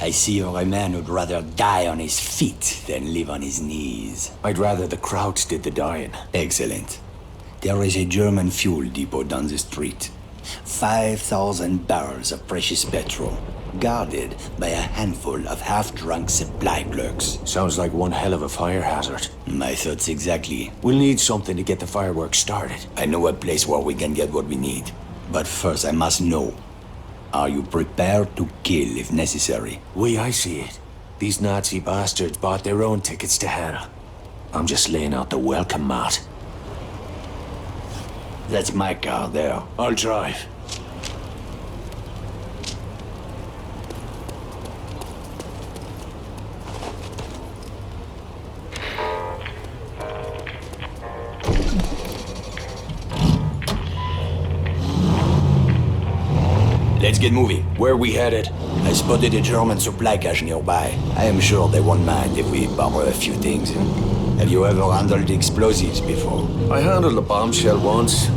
I see you're a man who'd rather die on his feet than live on his knees. I'd rather the Krauts did the dying. Excellent. There is a German fuel depot down the street. 5,000 barrels of precious petrol, guarded by a handful of half-drunk supply clerks. Sounds like one hell of a fire hazard. My thoughts exactly. We'll need something to get the fireworks started. I know a place where we can get what we need. But first I must know. Are you prepared to kill if necessary? I see it. These Nazi bastards bought their own tickets to hell. I'm just laying out the welcome mat. That's my car there. I'll drive. Let's get moving. Where are we headed? I spotted a German supply cache nearby. I am sure they won't mind if we borrow a few things. Have you ever handled explosives before? I handled a bombshell once.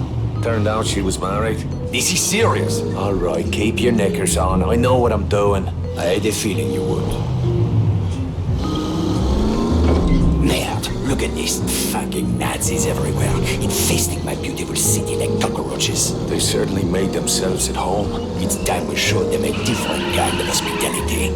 Turned out she was married. This is serious. All right, keep your knickers on. I know what I'm doing. I had a feeling you would. Merde, look at these fucking Nazis everywhere, infesting my beautiful city like cockroaches. They certainly made themselves at home. It's time we showed them a different kind of hospitality.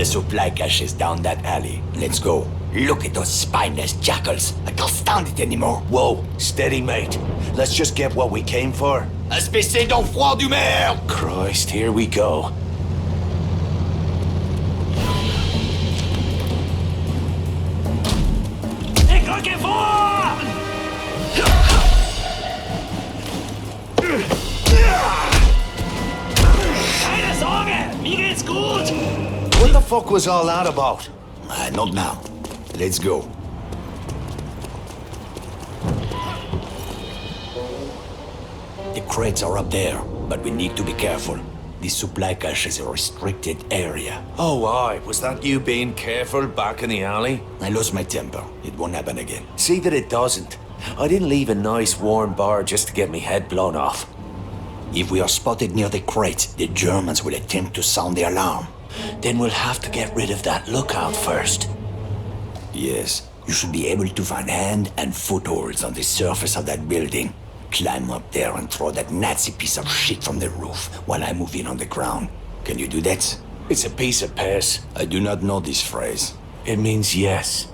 Supply caches down that alley. Let's go. Look at those spineless jackals. I can't stand it anymore. Whoa, steady, mate. Let's just get what we came for. Espèce d'enfroid du merde! Christ, here we go. Keine Sorge, mir geht's gut. What the fuck was all that about? Not now. Let's go. The crates are up there, but we need to be careful. The supply cache is a restricted area. Oh, aye. Was that you being careful back in the alley? I lost my temper. It won't happen again. See that it doesn't. I didn't leave a nice warm bar just to get me head blown off. If we are spotted near the crates, the Germans will attempt to sound the alarm. Then we'll have to get rid of that lookout first. Yes, you should be able to find hand and footholds on the surface of that building. Climb up there and throw that Nazi piece of shit from the roof while I move in on the ground. Can you do that? It's a piece of piss. I do not know this phrase. It means yes.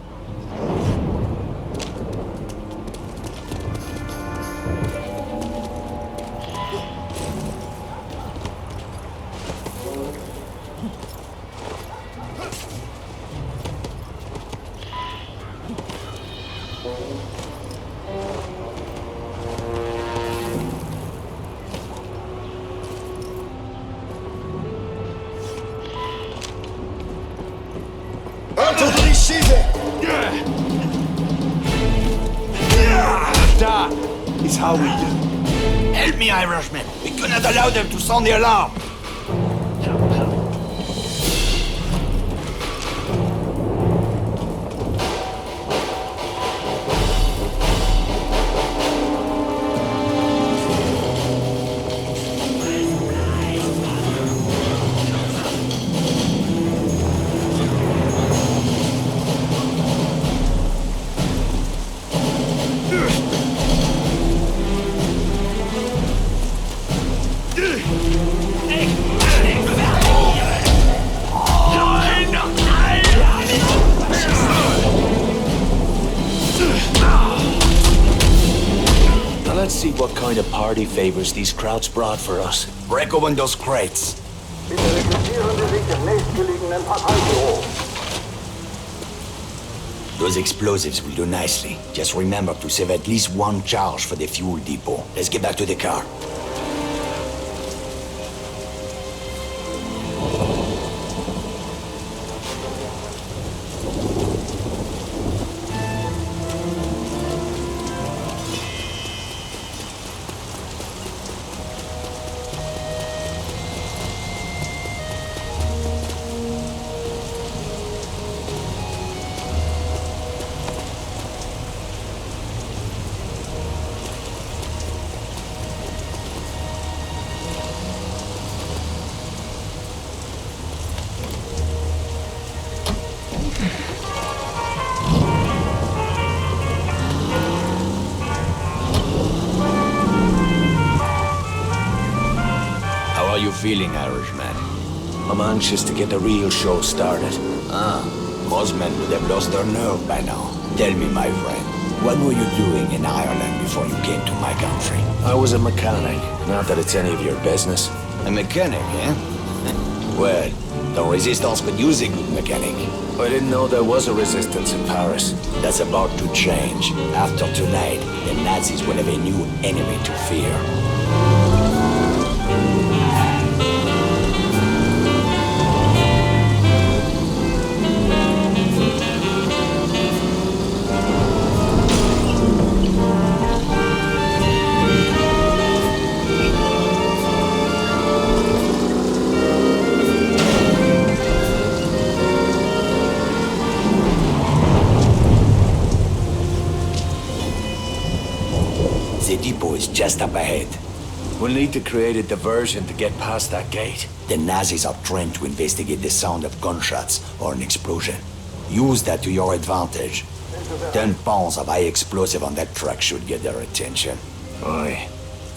That is how we do. Help me, Irishman! We cannot allow them to sound the alarm! Now let's see what kind of party favors these krauts brought for us. Break open those crates. Bitte registrieren Sie sich im nächstgelegenen Parteibüro. Those explosives will do nicely. Just remember to save at least one charge for the fuel depot. Let's get back to the car. How are you feeling, Irishman? I'm anxious to get the real show started. Most men would have lost their nerve by now. Tell me, my friend, what were you doing in Ireland before you came to my country? I was a mechanic. Not that it's any of your business. A mechanic, eh? Well, the Resistance could use a good mechanic. I didn't know there was a resistance in Paris. That's about to change. After tonight, the Nazis will have a new enemy to fear. The depot is just up ahead. We'll need to create a diversion to get past that gate. The Nazis are trained to investigate the sound of gunshots or an explosion. Use that to your advantage. 10 pounds of high explosive on that truck should get their attention. Aye,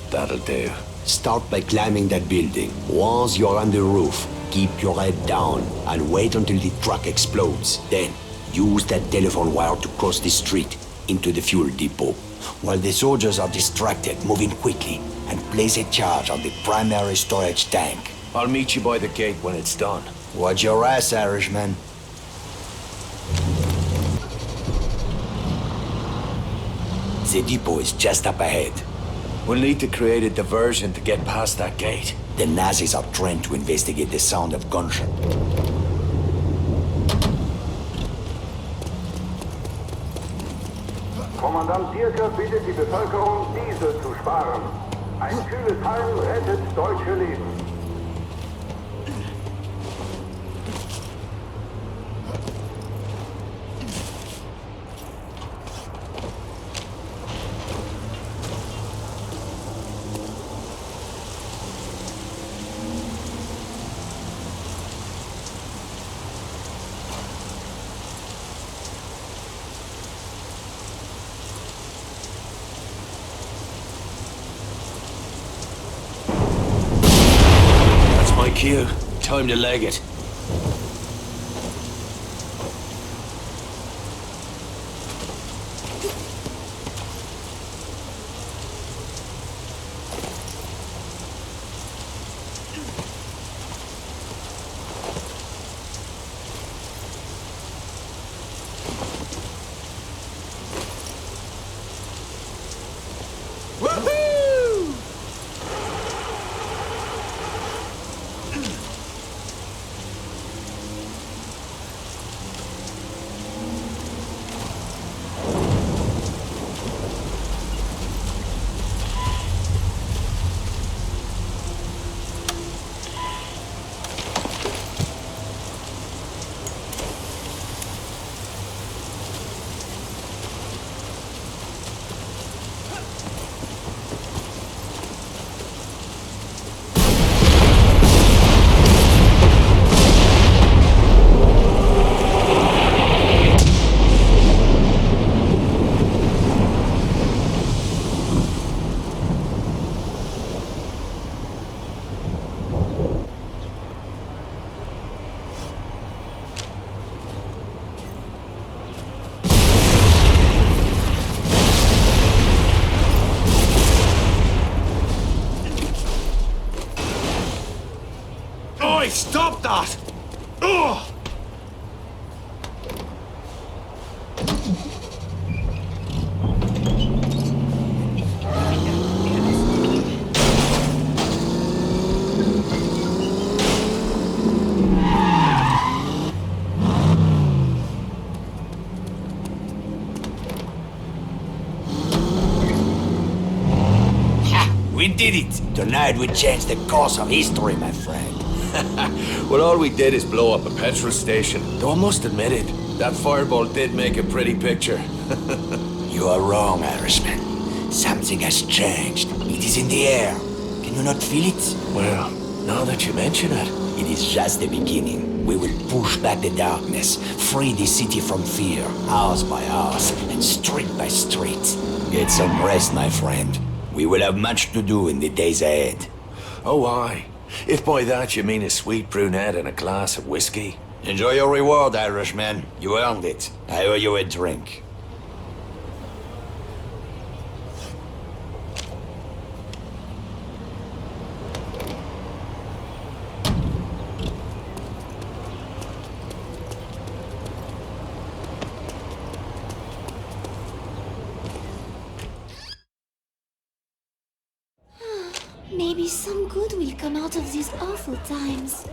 that'll do. Start by climbing that building. Once you're on the roof, keep your head down and wait until the truck explodes. Then, use that telephone wire to cross the street into the fuel depot. While the soldiers are distracted, move in quickly and place a charge on the primary storage tank. I'll meet you by the gate when it's done. Watch your ass, Irishman. The depot is just up ahead. We'll need to create a diversion to get past that gate. The Nazis are trained to investigate the sound of gunshot. Kommandant Dierker bittet die Bevölkerung, Diesel zu sparen. Ein kühles Heim rettet deutsche Leben. Cue. Time to leg it. Oi, stop that! Ugh! We did it! Tonight we changed the course of history, my friend. Well, all we did is blow up a petrol station. Though I must admit it, that fireball did make a pretty picture. You are wrong, Irishman. Something has changed. It is in the air. Can you not feel it? Well, now that you mention it. It is just the beginning. We will push back the darkness, free the city from fear, house by house, and street by street. Get some rest, my friend. We will have much to do in the days ahead. Oh, aye. If by that you mean a sweet brunette and a glass of whiskey. Enjoy your reward, Irishman. You earned it. I owe you a drink. Maybe some good will come out of these awful times.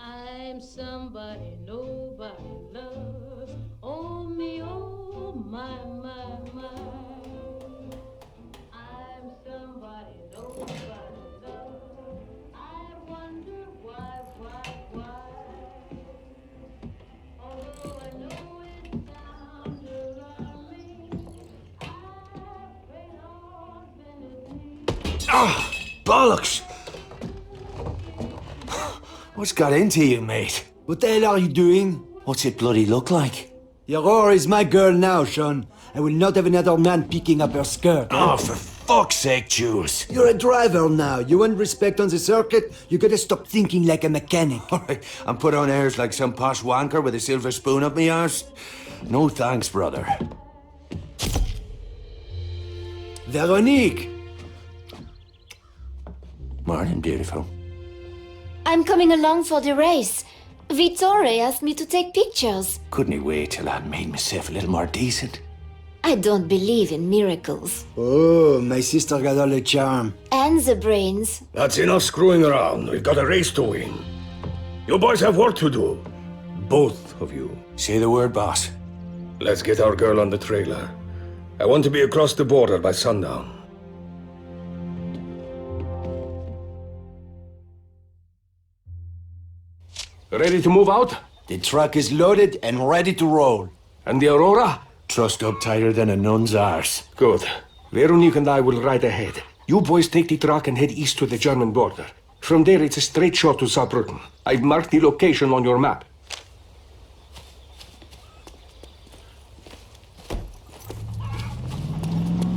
I'm somebody nobody loves. Oh me, oh my, my, my. I'm somebody nobody loves. I wonder why. Although I know it sounds alarming, I pray Lord bend his knee. Ah, bollocks! What's got into you, mate? What the hell are you doing? What's it bloody look like? Your whore is my girl now, Sean. I will not have another man picking up her skirt. Oh, for fuck's sake, Jules. You're a driver now. You want respect on the circuit? You gotta stop thinking like a mechanic. All right, and put on airs like some posh wanker with a silver spoon up me arse? No thanks, brother. Veronique! Morning, beautiful. I'm coming along for the race. Vittore asked me to take pictures. Couldn't he wait till I made myself a little more decent? I don't believe in miracles. Oh, my sister got all the charm. And the brains. That's enough screwing around. We've got a race to win. You boys have work to do. Both of you. Say the word, boss. Let's get our girl on the trailer. I want to be across the border by sundown. Ready to move out? The truck is loaded and ready to roll. And the Aurora? Trussed up tighter than a nun's arse. Good. Veronique and I will ride ahead. You boys take the truck and head east to the German border. From there, it's a straight shot to Saarbrücken. I've marked the location on your map.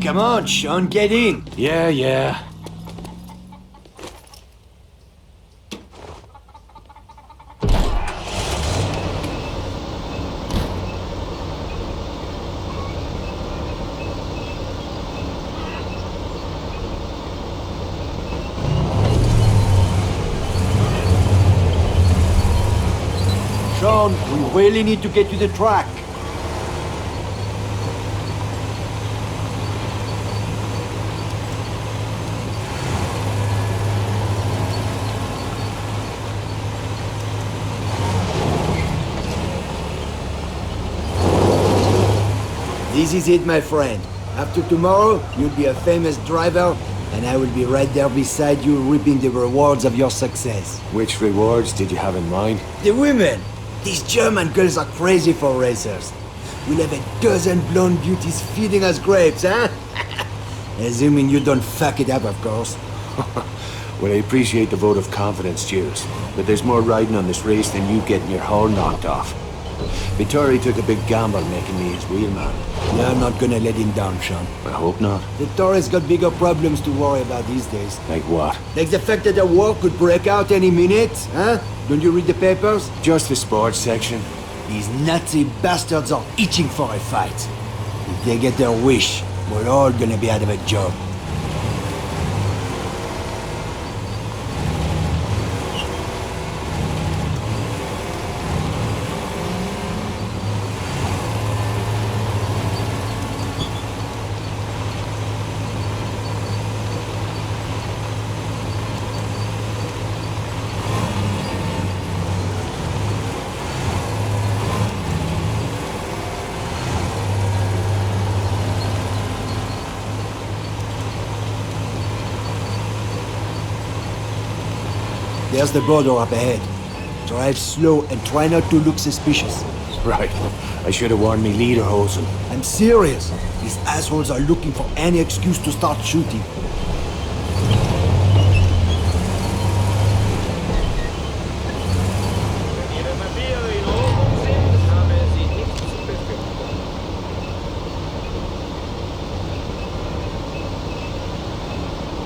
Come on, Sean, get in. Yeah. Sean, we really need to get to the track. This is it, my friend. After tomorrow, you'll be a famous driver, and I will be right there beside you reaping the rewards of your success. Which rewards did you have in mind? The women! These German girls are crazy for racers. We'll have a dozen blonde beauties feeding us grapes, huh? Assuming you don't fuck it up, of course. Well, I appreciate the vote of confidence, Jules. But there's more riding on this race than you getting your hull knocked off. Vittori took a big gamble making me his wheelman. You're not gonna let him down, Sean. I hope not. Vittori's got bigger problems to worry about these days. Like what? Like the fact that the war could break out any minute, huh? Don't you read the papers? Just the sports section. These Nazi bastards are itching for a fight. If they get their wish, we're all gonna be out of a job. There's the border up ahead. Drive slow and try not to look suspicious. Right. I should have warned me lederhosen. I'm serious. These assholes are looking for any excuse to start shooting.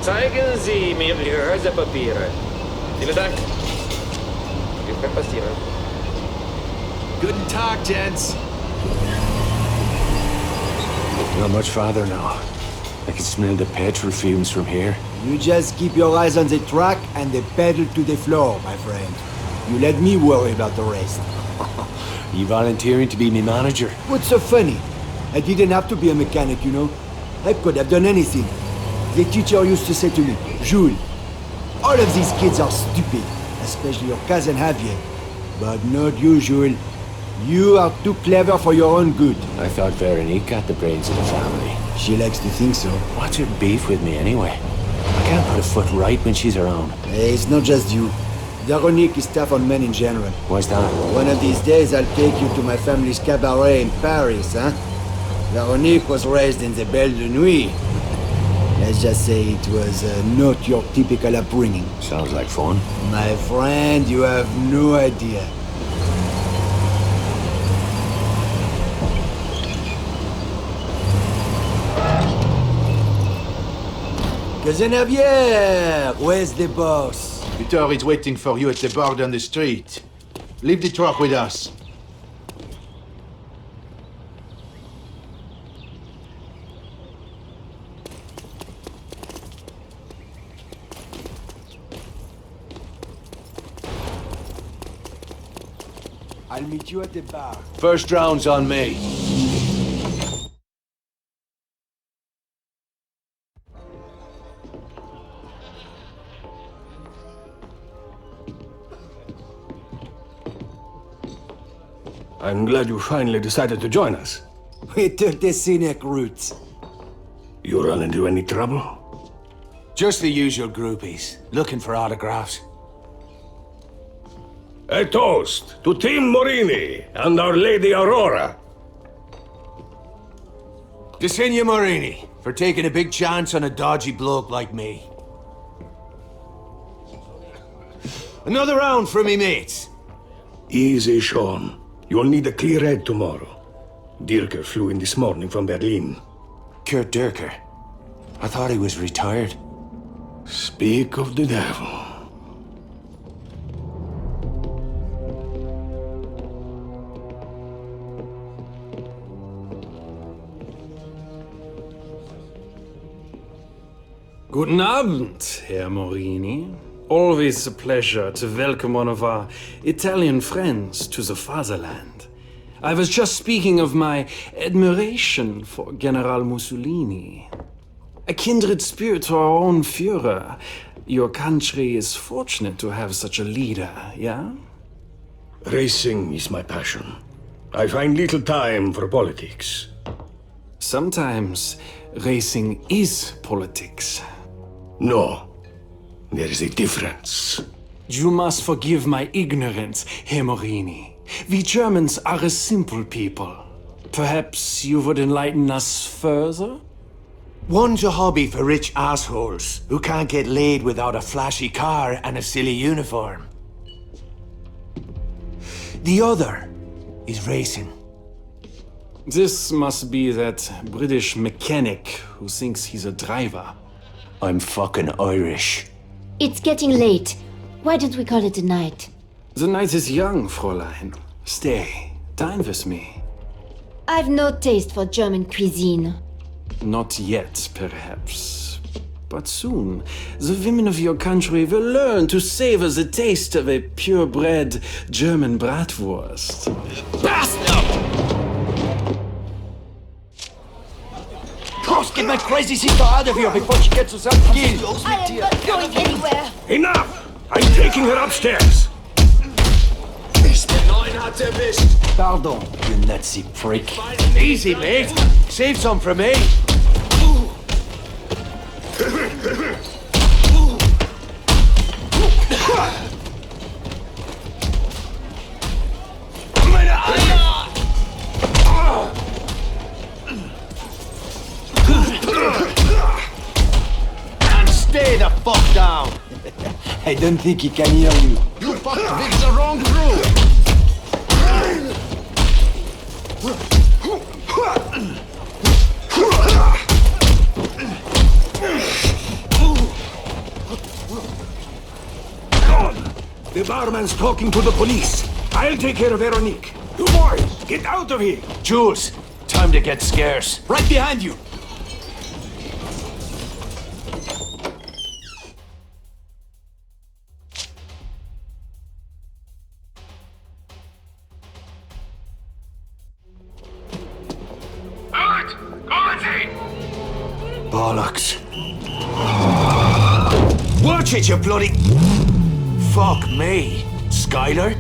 Zeigen Sie mir Ihre Reisepapiere. Vielen Dank. Wir können passieren. Guten Tag, gents. Not much farther now. I can smell the petrol fumes from here. You just keep your eyes on the track and the pedal to the floor, my friend. You let me worry about the rest. You volunteering to be my manager? What's so funny? I didn't have to be a mechanic, you know. I could have done anything. The teacher used to say to me, Jules, all of these kids are stupid, especially your cousin Javier. But not you, Jules. You are too clever for your own good. I thought Veronique got the brains of the family. She likes to think so. What's her beef with me anyway? I can't put a foot right when she's around. Hey, it's not just you. Veronique is tough on men in general. Why's that? One of these days I'll take you to my family's cabaret in Paris, huh? Veronique was raised in the Belle de Nuit. Let's just say it was not your typical upbringing. Sounds like fun. My friend, you have no idea. Cousin Javier, where's the boss? Peter is waiting for you at the bar down the street. Leave the truck with us. I'll meet you at the bar. First round's on me. I'm glad you finally decided to join us. We took the scenic route. You run into any trouble? Just the usual groupies, looking for autographs. A toast to Team Morini and Our Lady Aurora. To Signor Morini, for taking a big chance on a dodgy bloke like me. Another round for me mates. Easy, Sean. You'll need a clear head tomorrow. Dirker flew in this morning from Berlin. Kurt Dirker? I thought he was retired. Speak of the devil. Guten Abend, Herr Morini. Always a pleasure to welcome one of our Italian friends to the fatherland. I was just speaking of my admiration for General Mussolini. A kindred spirit to our own Führer. Your country is fortunate to have such a leader, yeah? Racing is my passion. I find little time for politics. Sometimes racing is politics. No, there is a difference. You must forgive my ignorance, Herr Morini. We Germans are a simple people. Perhaps you would enlighten us further? One's a hobby for rich assholes who can't get laid without a flashy car and a silly uniform. The other is racing. This must be that British mechanic who thinks he's a driver. I'm fucking Irish. It's getting late. Why don't we call it a night? The night is young, Fräulein. Stay, dine with me. I've no taste for German cuisine. Not yet, perhaps. But soon, the women of your country will learn to savor the taste of a purebred German bratwurst. Cross, get my crazy sister out of here before she gets herself killed. I am not going anywhere. Enough! I'm taking her upstairs. Pardon, you Nazi prick. Easy, mate. Save some for me. And stay the fuck down! I don't think he can hear you. You fucked with the wrong crew! The barman's talking to the police. I'll take care of Veronique. You boys, get out of here! Jules, time to get scarce. Right behind you. Bollocks. Watch it, you bloody... Fuck me. Skylar?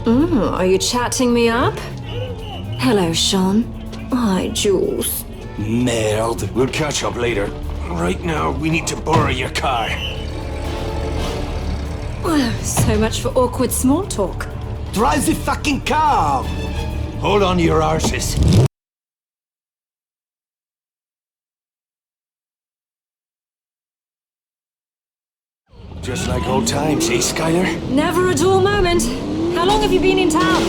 Are you chatting me up? Hello, Sean. Hi, Jules. Merde. We'll catch up later. Right now, we need to borrow your car. So much for awkward small talk. Drive the fucking car. Hold on to your arses. Just like old times, eh, Skylar? Never a dull moment. How long have you been in town?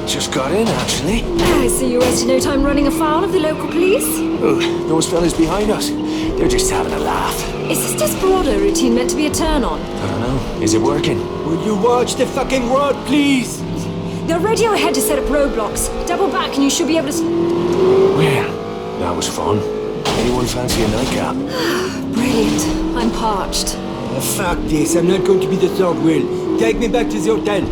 Just got in, actually. I see you wasted no time running afoul of the local police. Oh, those fellas behind us. They're just having a laugh. Is this desperado routine meant to be a turn-on? I don't know. Is it working? Will you watch the fucking road, please? The radio ahead to set up roadblocks. Double back and you should be able to... Well, that was fun. Anyone fancy a nightcap? Brilliant. I'm parched. Oh, fuck this. I'm not going to be the third wheel. Take me back to the hotel.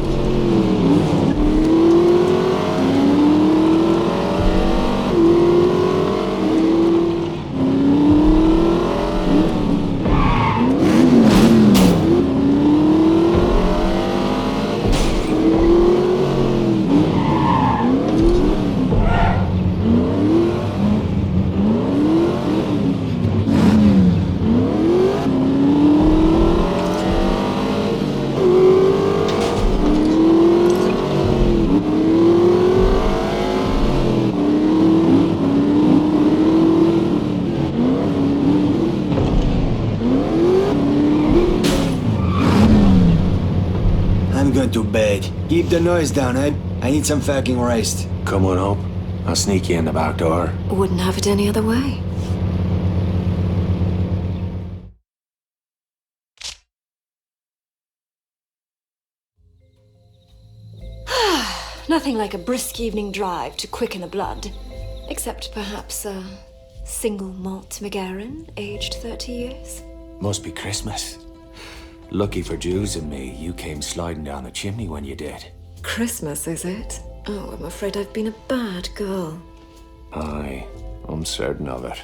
Keep the noise down, eh? I need some fucking rest. Come on up. I'll sneak you in the back door. Wouldn't have it any other way. Nothing like a brisk evening drive to quicken the blood. Except perhaps a single malt McGarren, aged 30 years. Must be Christmas. Lucky for Jews and me, you came sliding down the chimney when you did. Christmas, is it? Oh, I'm afraid I've been a bad girl. Aye, I'm certain of it.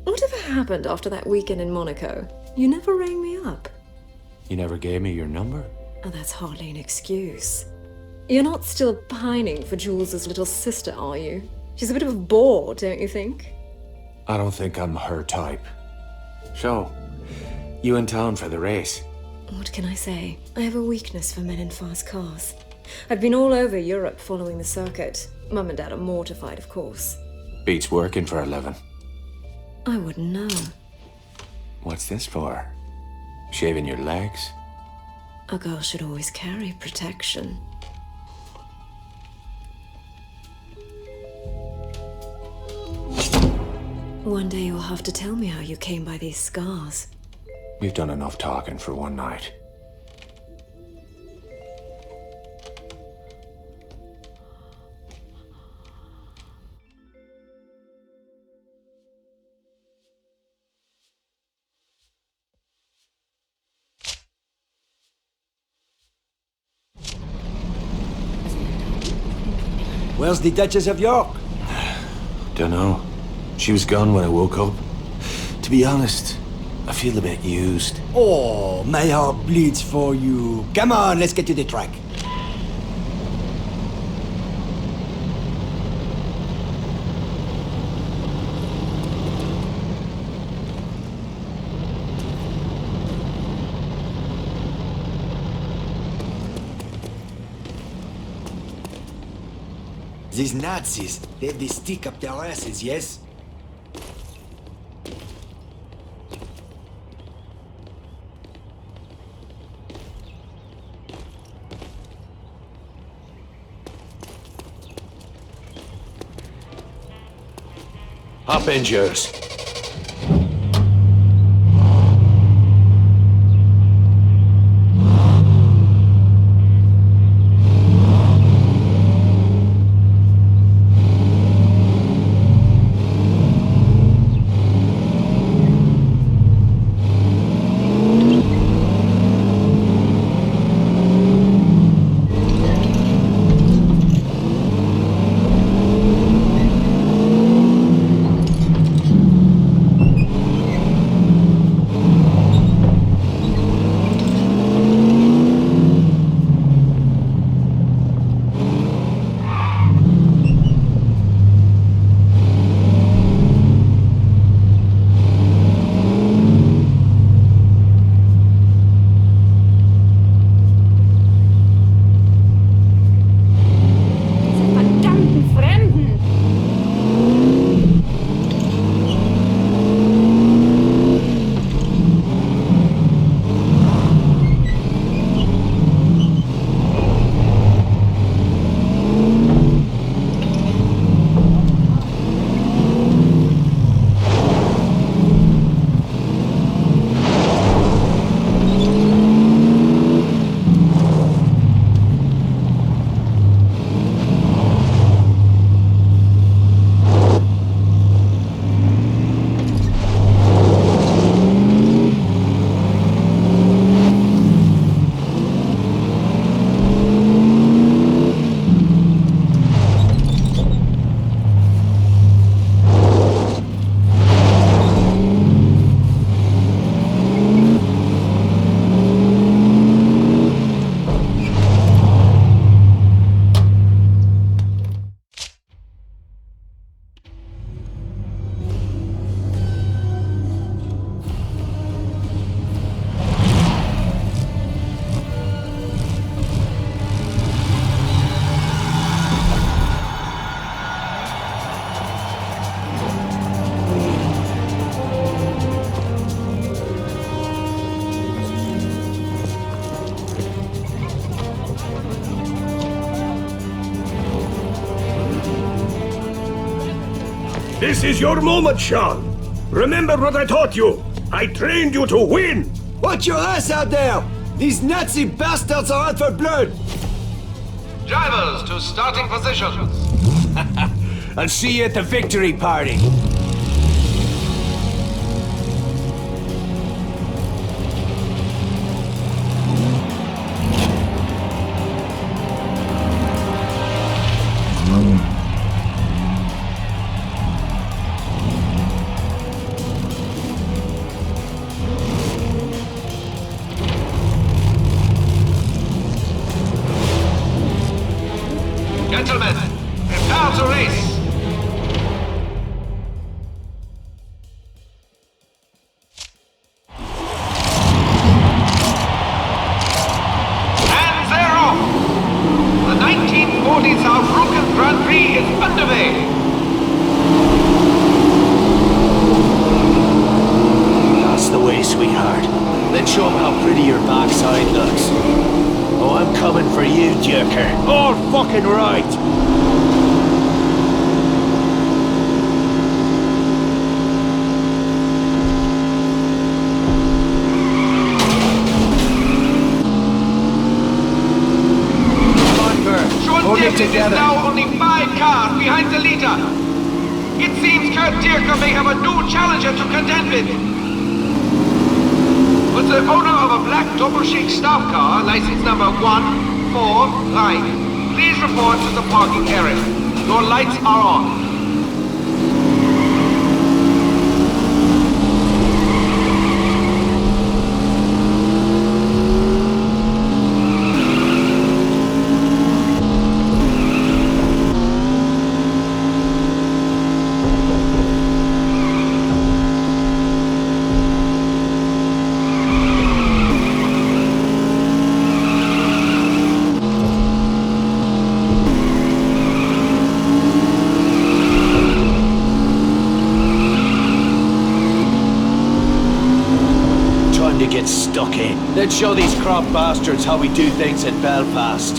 Whatever happened after that weekend in Monaco? You never rang me up. You never gave me your number? Oh, that's hardly an excuse. You're not still pining for Jules's little sister, are you? She's a bit of a bore, don't you think? I don't think I'm her type. So, you in town for the race? What can I say? I have a weakness for men in fast cars. I've been all over Europe following the circuit. Mum and Dad are mortified, of course. Beats working for a living. I wouldn't know. What's this for? Shaving your legs? A girl should always carry protection. One day you'll have to tell me how you came by these scars. We've done enough talking for one night. Where's the Duchess of York? Dunno. She was gone when I woke up. To be honest, I feel a bit used. Oh, my heart bleeds for you. Come on, let's get to the track. These Nazis, they have this stick up their asses, yes? Hop in, Jules. This is your moment, Sean. Remember what I taught you. I trained you to win. Watch your ass out there! These Nazi bastards are out for blood! Drivers to starting positions. I'll see you at the victory party. Gentlemen, prepare to race. And they're off. The 1940 Saarbrücken Grand Prix is underway. That's the way, sweetheart. Let's show 'em how pretty your backside looks. Oh, I'm coming for you, jerker. All fucking right. Schultz is now only 5 cars behind the leader. It seems Kurt Dierker may have a new challenger to contend with. But the owner of a black double-shake staff car, license number 145, please report to the parking area. Your lights are on. To get stuck in. Let's show these crop bastards how we do things in Belfast.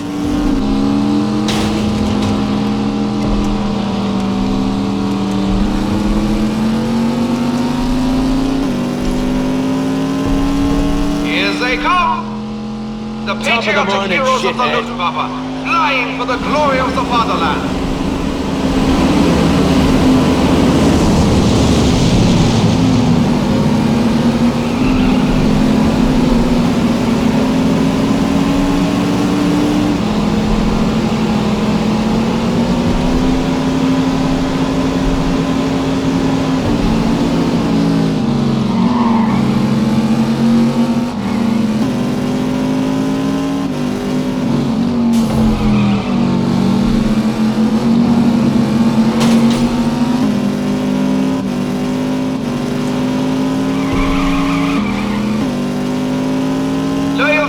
Here they come! The patriotic heroes of the shithead. Luftwaffe, flying for the glory of the fatherland.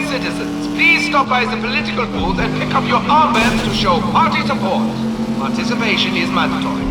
Citizens, please stop by the political booth and pick up your armbands to show party support. Participation is mandatory.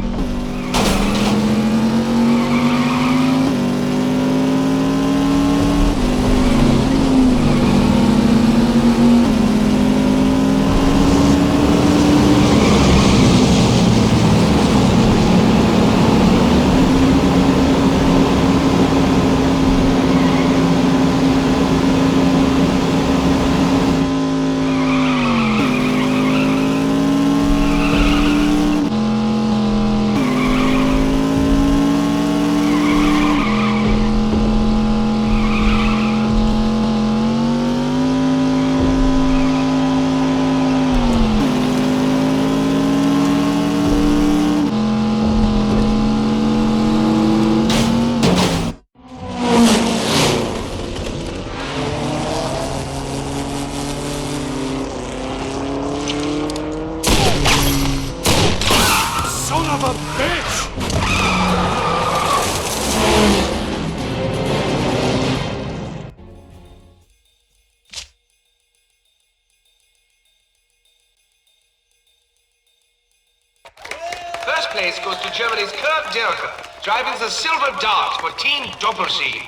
First place goes to Germany's Kurt Dierker, driving the Silver Dart for Team Doppel-C.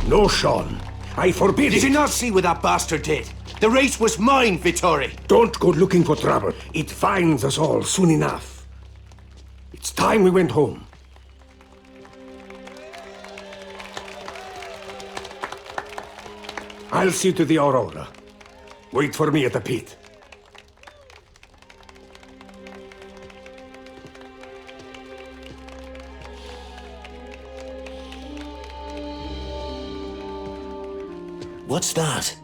No, Sean. I forbid Did it. you not see what that bastard did? The race was mine, Vittori! Don't go looking for trouble. It finds us all soon enough. It's time we went home. I'll see to the Aurora. Wait for me at the pit. What's that?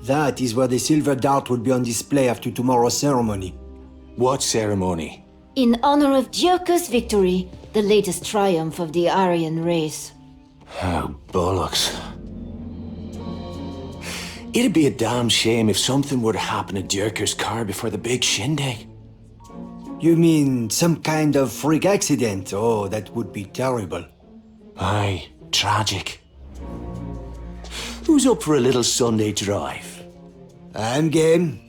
That is where the silver dart will be on display after tomorrow's ceremony. What ceremony? In honor of Dierke's victory, the latest triumph of the Aryan race. Oh, bollocks. It'd be a damn shame if something were to happen to Dierke's car before the big shindig. You mean some kind of freak accident? Oh, that would be terrible. Aye, tragic. Who's up for a little Sunday drive? I'm game.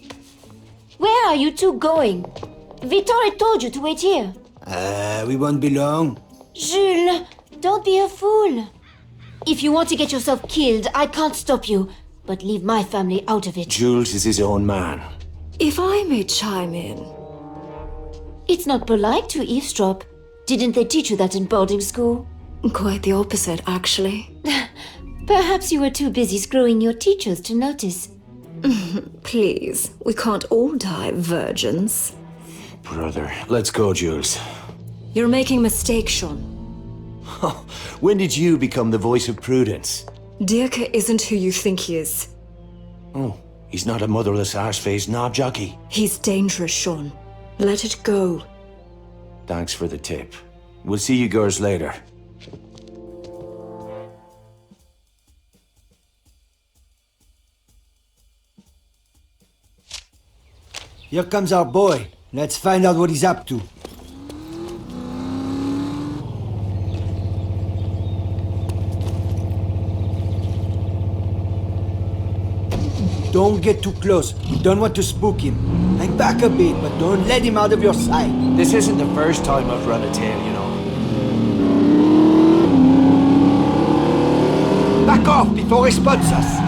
Where are you two going? Vittori told you to wait here. We won't be long. Jules, don't be a fool. If you want to get yourself killed, I can't stop you. But leave my family out of it. Jules is his own man. If I may chime in. It's not polite to eavesdrop. Didn't they teach you that in boarding school? Quite the opposite, actually. Perhaps you were too busy screwing your teachers to notice. Please, we can't all die virgins. Brother, let's go, Jules. You're making a mistake, Sean. When did you become the voice of prudence? Dierke isn't who you think he is. Oh, he's not a motherless arse-faced knob jockey. He's dangerous, Sean. Let it go. Thanks for the tip. We'll see you girls later. Here comes our boy. Let's find out what he's up to. Don't get too close. We don't want to spook him. Hang back a bit, but don't let him out of your sight. This isn't the first time I've run a tail, you know. Back off before he spots us.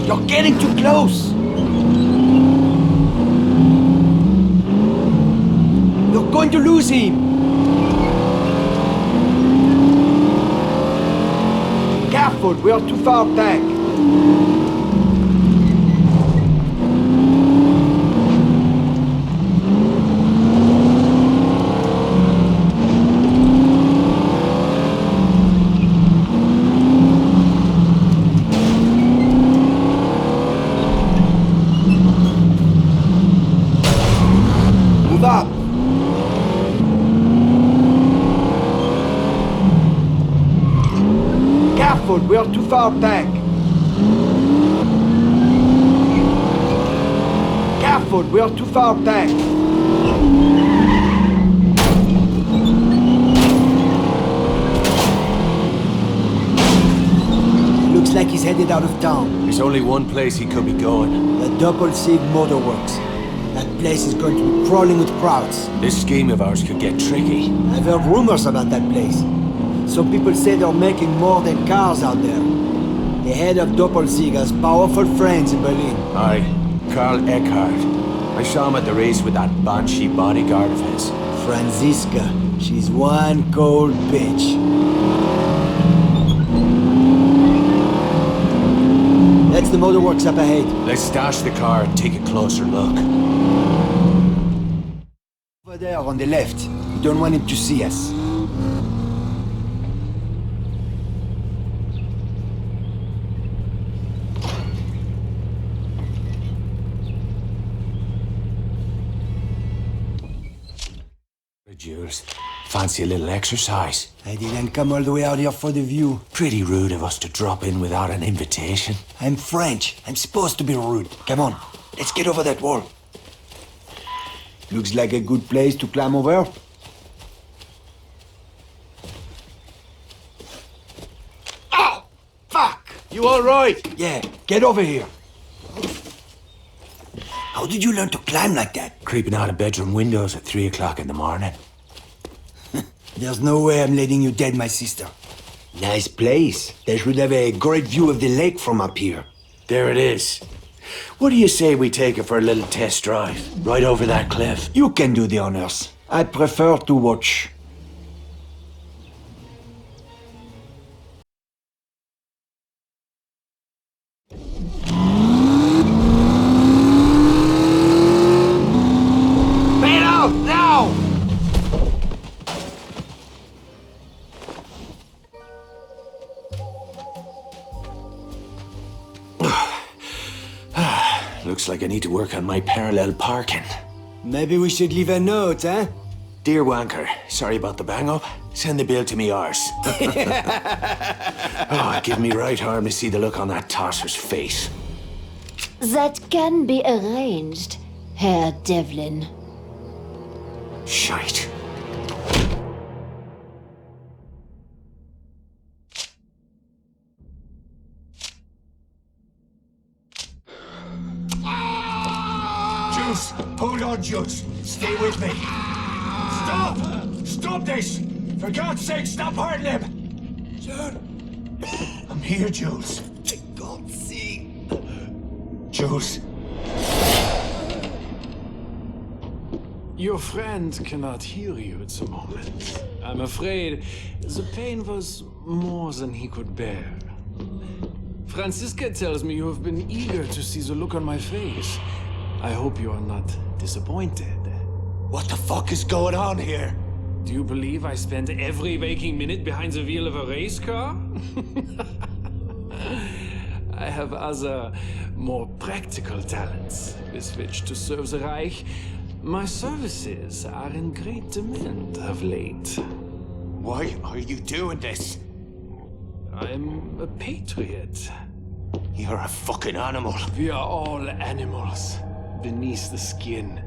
You're getting too close. You're going to lose him. Careful, we are too far back. Move up. Careful, we are too far back. Careful, we are too far back. Looks like he's headed out of town. There's only one place he could be going. The Doppelsieg Motorworks. That place is going to be crawling with crowds. This scheme of ours could get tricky. I've heard rumors about that place. Some people say they're making more than cars out there. The head of Doppelsieg has powerful friends in Berlin. Aye, Karl Eckhart. I saw him at the race with that banshee bodyguard of his. Franziska. She's one cold bitch. That's the motorworks up ahead. Let's stash the car and take a closer look. Over there on the left. We don't want him to see us. Jules, fancy a little exercise? I didn't come all the way out here for the view. Pretty rude of us to drop in without an invitation. I'm French. I'm supposed to be rude. Come on, let's get over that wall. Looks like a good place to climb over. Ow! Fuck! You all right? Yeah, get over here. How did you learn to climb like that? Creeping out of bedroom windows at 3 o'clock in the morning. There's no way I'm letting you dead, my sister. Nice place. They should have a great view of the lake from up here. There it is. What do you say we take it for a little test drive? Right over that cliff. You can do the honors. I prefer to watch. Bail out, now! Looks like I need to work on my parallel parking. Maybe we should leave a note, eh? Dear Wanker, sorry about the bang-up. Send the bill to me arse. Oh, it'd give me right harm to see the look on that tosser's face. That can be arranged, Herr Devlin. Shite. Juice! Hold on, Juice! Stay with me! Stop! Stop this! For God's sake, stop hurting him! Sir? I'm here, Jules. I can't see. Jules. Your friend cannot hear you at the moment. I'm afraid the pain was more than he could bear. Franziska tells me you have been eager to see the look on my face. I hope you are not disappointed. What the fuck is going on here? Do you believe I spend every waking minute behind the wheel of a race car? I have other, more practical talents with which to serve the Reich. My services are in great demand of late. Why are you doing this? I'm a patriot. You're a fucking animal. We are all animals beneath the skin.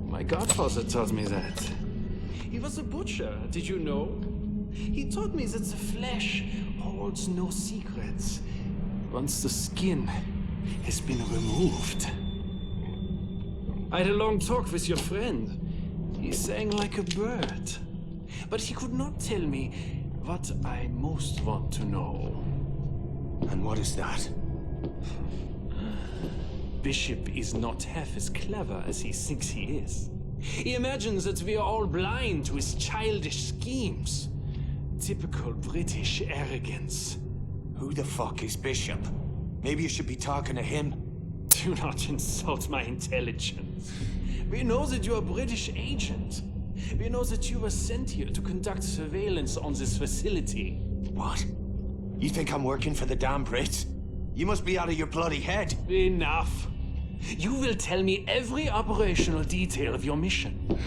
My godfather taught me that. He was a butcher, did you know? He taught me that the flesh holds no secrets once the skin has been removed. I had a long talk with your friend. He sang like a bird. But he could not tell me what I most want to know. And what is that? Bishop is not half as clever as he thinks he is. He imagines that we are all blind to his childish schemes. Typical British arrogance. Who the fuck is Bishop? Maybe you should be talking to him. Do not insult my intelligence. We know that you are a British agent. We know that you were sent here to conduct surveillance on this facility. What? You think I'm working for the damn Brits? You must be out of your bloody head. Enough. You will tell me every operational detail of your mission.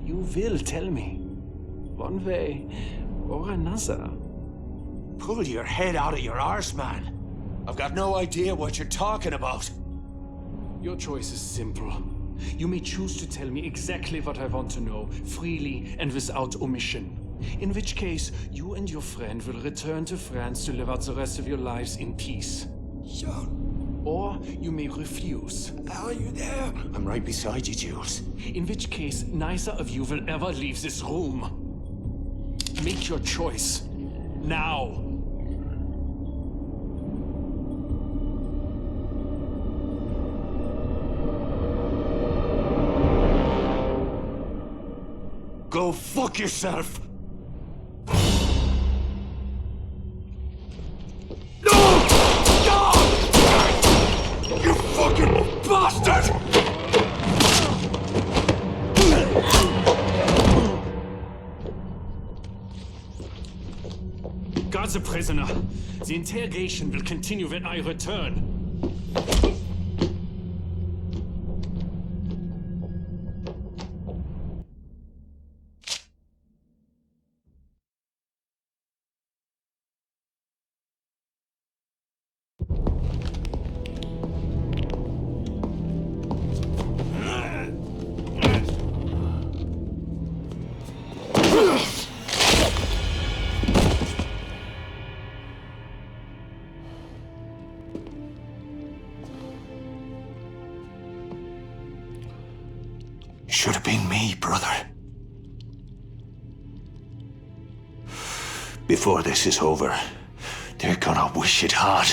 You will tell me, one way or another. Pull your head out of your arse, man. I've got no idea what you're talking about. Your choice is simple. You may choose to tell me exactly what I want to know, freely and without omission. In which case, you and your friend will return to France to live out the rest of your lives in peace. Sure. Or you may refuse. Are you there? I'm right beside you, Jules. In which case, neither of you will ever leave this room. Make your choice. Now. Go fuck yourself! No! No! You fucking bastard! Guard the prisoner. The interrogation will continue when I return. Should have been me, brother. Before this is over, they're gonna wish it hard.